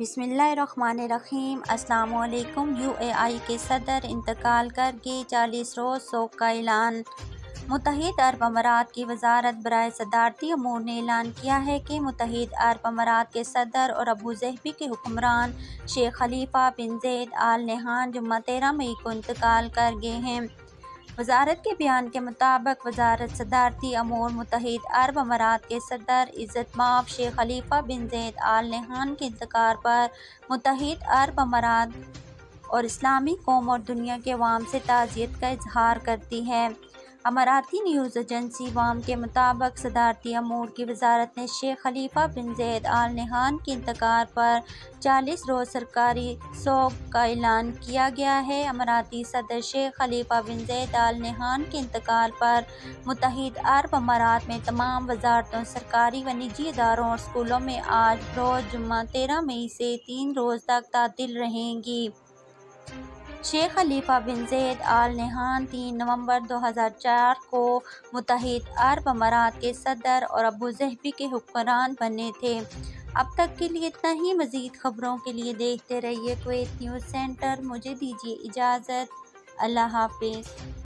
بسم اللہ الرحمن الرحیم۔ السلام علیکم۔ UAE کے صدر انتقال کر گئے، 40 روز سوگ کا اعلان۔ متحدہ عرب امارات کی وزارت برائے صدارتی امور نے اعلان کیا ہے کہ متحدہ عرب امارات کے صدر اور ابوظہبی کے حکمران شیخ خلیفہ بن زید آل نہیان جمعہ 13 مئی کو انتقال کر گئے ہیں۔ وزارت کے بیان کے مطابق وزارت صدارتی امور متحدہ عرب امارات کے صدر عزت مآب شیخ خلیفہ بن زید آل نہیان کے انتقال پر متحدہ عرب امارات اور اسلامی قوم اور دنیا کے عوام سے تعزیت کا اظہار کرتی ہے۔ اماراتی نیوز ایجنسی وام کے مطابق صدارتی امور کی وزارت نے شیخ خلیفہ بن زید آل نہیان کے انتقال پر 40 روز سرکاری سوگ کا اعلان کیا گیا ہے۔ اماراتی صدر شیخ خلیفہ بن زید آل نہیان کے انتقال پر متحدہ عرب امارات میں تمام وزارتوں، سرکاری و نجی اداروں اور اسکولوں میں آج بروز جمعہ 13 مئی سے 3 روز تک تعطیل رہیں گی۔ شیخ خلیفہ بن زید آل نہیان 3 نومبر 2004 کو متحدہ عرب امارات کے صدر اور ابوظہبی کے حکمران بنے تھے۔ اب تک کے لیے اتنا ہی۔ مزید خبروں کے لیے دیکھتے رہیے کویت نیوز سینٹر۔ مجھے دیجیے اجازت۔ اللہ حافظ۔